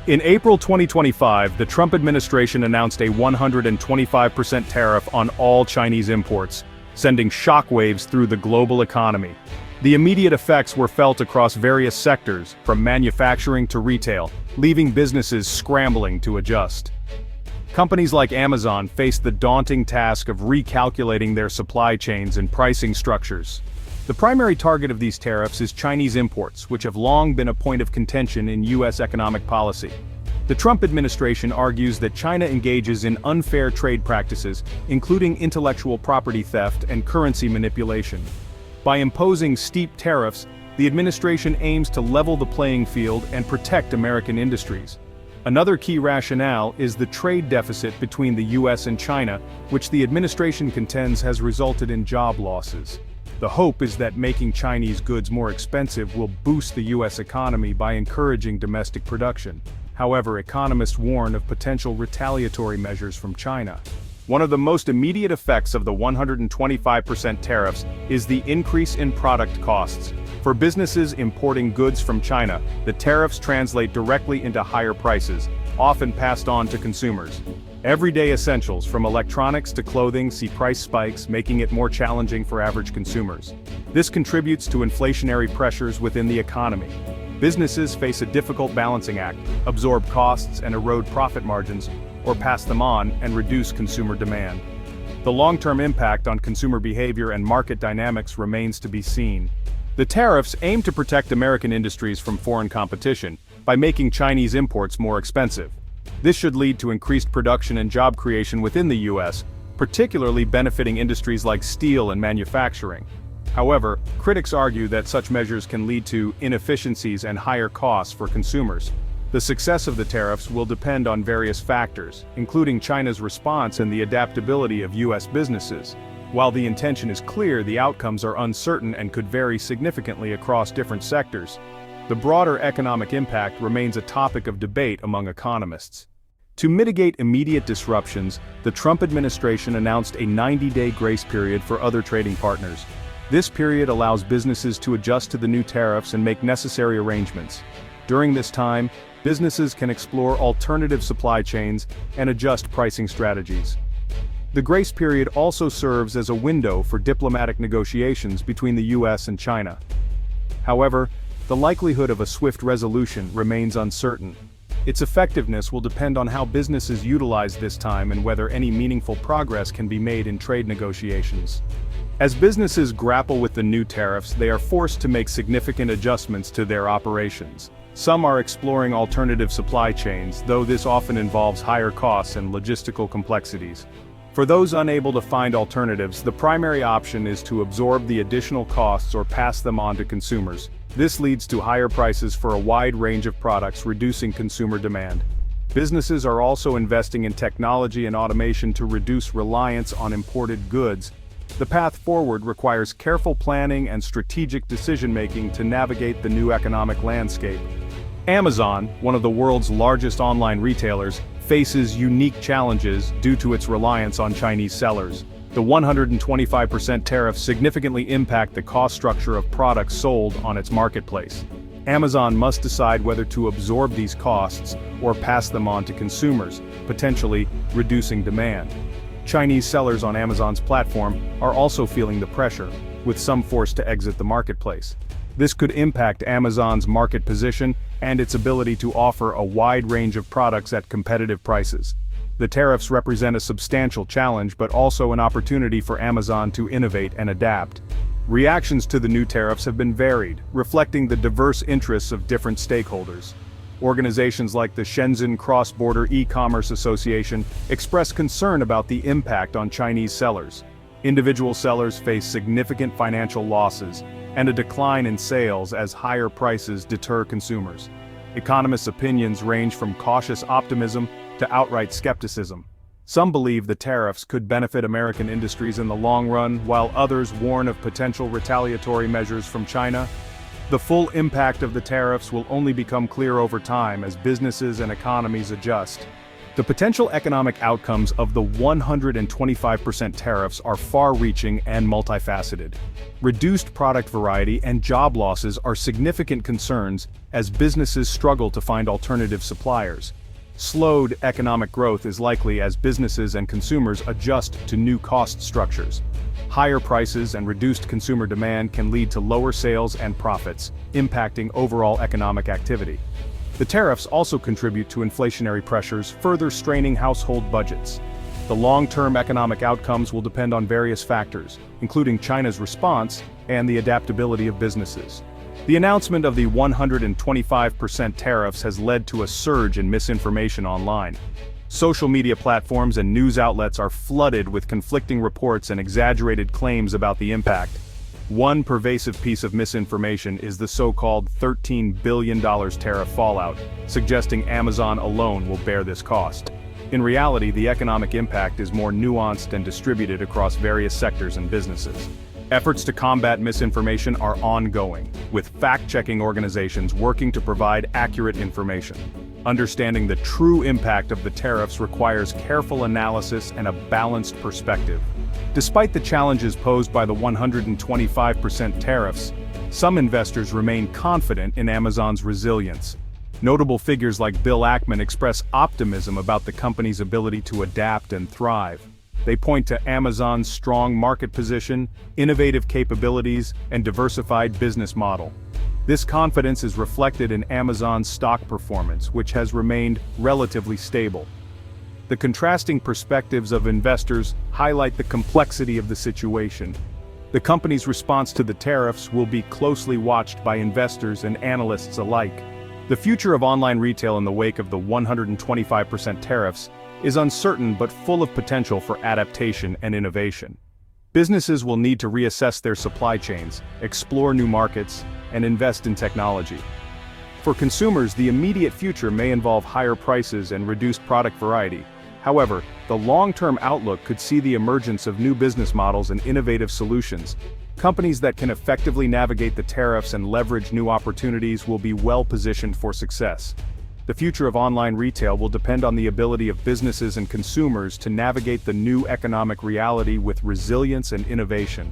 In April 2025, the Trump administration announced a 125% tariff on all Chinese imports, sending shockwaves through the global economy. The immediate effects were felt across various sectors, from manufacturing to retail, leaving businesses scrambling to adjust. Companies like Amazon faced the daunting task of recalculating their supply chains and pricing structures. The primary target of these tariffs is Chinese imports, which have long been a point of contention in U.S. economic policy. The Trump administration argues that China engages in unfair trade practices, including intellectual property theft and currency manipulation. By imposing steep tariffs, the administration aims to level the playing field and protect American industries. Another key rationale is the trade deficit between the U.S. and China, which the administration contends has resulted in job losses. The hope is that making Chinese goods more expensive will boost the U.S. economy by encouraging domestic production. However, economists warn of potential retaliatory measures from China. One of the most immediate effects of the 125% tariffs is the increase in product costs. For businesses importing goods from China, the tariffs translate directly into higher prices, often passed on to consumers. Everyday essentials from electronics to clothing see price spikes, making it more challenging for average consumers. This contributes to inflationary pressures within the economy. Businesses face a difficult balancing act: absorb costs and erode profit margins, or pass them on and reduce consumer demand. The long-term impact on consumer behavior and market dynamics remains to be seen. The tariffs aim to protect American industries from foreign competition by making Chinese imports more expensive. This should lead to increased production and job creation within the U.S., particularly benefiting industries like steel and manufacturing. However, critics argue that such measures can lead to inefficiencies and higher costs for consumers. The success of the tariffs will depend on various factors, including China's response and the adaptability of U.S. businesses. While the intention is clear, the outcomes are uncertain and could vary significantly across different sectors. The broader economic impact remains a topic of debate among economists. To mitigate immediate disruptions, the Trump administration announced a 90-day grace period for other trading partners. This period allows businesses to adjust to the new tariffs and make necessary arrangements. During this time, businesses can explore alternative supply chains and adjust pricing strategies. The grace period also serves as a window for diplomatic negotiations between the U.S. and China. However, the likelihood of a swift resolution remains uncertain. Its effectiveness will depend on how businesses utilize this time and whether any meaningful progress can be made in trade negotiations. As businesses grapple with the new tariffs, they are forced to make significant adjustments to their operations. Some are exploring alternative supply chains, though this often involves higher costs and logistical complexities. For those unable to find alternatives, the primary option is to absorb the additional costs or pass them on to consumers. This leads to higher prices for a wide range of products, reducing consumer demand. Businesses are also investing in technology and automation to reduce reliance on imported goods. The path forward requires careful planning and strategic decision-making to navigate the new economic landscape. Amazon, one of the world's largest online retailers, faces unique challenges due to its reliance on Chinese sellers. The 125% tariffs significantly impact the cost structure of products sold on its marketplace. Amazon must decide whether to absorb these costs or pass them on to consumers, potentially reducing demand. Chinese sellers on Amazon's platform are also feeling the pressure, with some forced to exit the marketplace. This could impact Amazon's market position and its ability to offer a wide range of products at competitive prices. The tariffs represent a substantial challenge, but also an opportunity for Amazon to innovate and adapt. Reactions to the new tariffs have been varied, reflecting the diverse interests of different stakeholders. Organizations like the Shenzhen Cross-Border E-Commerce Association express concern about the impact on Chinese sellers. Individual sellers face significant financial losses and a decline in sales as higher prices deter consumers. Economists' opinions range from cautious optimism to outright skepticism. Some believe the tariffs could benefit American industries in the long run, while others warn of potential retaliatory measures from China. The full impact of the tariffs will only become clear over time as businesses and economies adjust. The potential economic outcomes of the 125% tariffs are far-reaching and multifaceted. Reduced product variety and job losses are significant concerns as businesses struggle to find alternative suppliers. Slowed economic growth is likely as businesses and consumers adjust to new cost structures. Higher prices and reduced consumer demand can lead to lower sales and profits, impacting overall economic activity. The tariffs also contribute to inflationary pressures, further straining household budgets. The long-term economic outcomes will depend on various factors, including China's response and the adaptability of businesses. The announcement of the 125% tariffs has led to a surge in misinformation online. Social media platforms and news outlets are flooded with conflicting reports and exaggerated claims about the impact. One pervasive piece of misinformation is the so-called $13 billion tariff fallout, suggesting Amazon alone will bear this cost. In reality, the economic impact is more nuanced and distributed across various sectors and businesses. Efforts to combat misinformation are ongoing, with fact-checking organizations working to provide accurate information. Understanding the true impact of the tariffs requires careful analysis and a balanced perspective. Despite the challenges posed by the 125% tariffs, some investors remain confident in Amazon's resilience. Notable figures like Bill Ackman express optimism about the company's ability to adapt and thrive. They point to Amazon's strong market position, innovative capabilities, and diversified business model. This confidence is reflected in Amazon's stock performance, which has remained relatively stable. The contrasting perspectives of investors highlight the complexity of the situation. The company's response to the tariffs will be closely watched by investors and analysts alike. The future of online retail in the wake of the 125% tariffs is uncertain but full of potential for adaptation and innovation. Businesses will need to reassess their supply chains, explore new markets, and invest in technology. For consumers, the immediate future may involve higher prices and reduced product variety. However, the long-term outlook could see the emergence of new business models and innovative solutions. Companies that can effectively navigate the tariffs and leverage new opportunities will be well-positioned for success. The future of online retail will depend on the ability of businesses and consumers to navigate the new economic reality with resilience and innovation.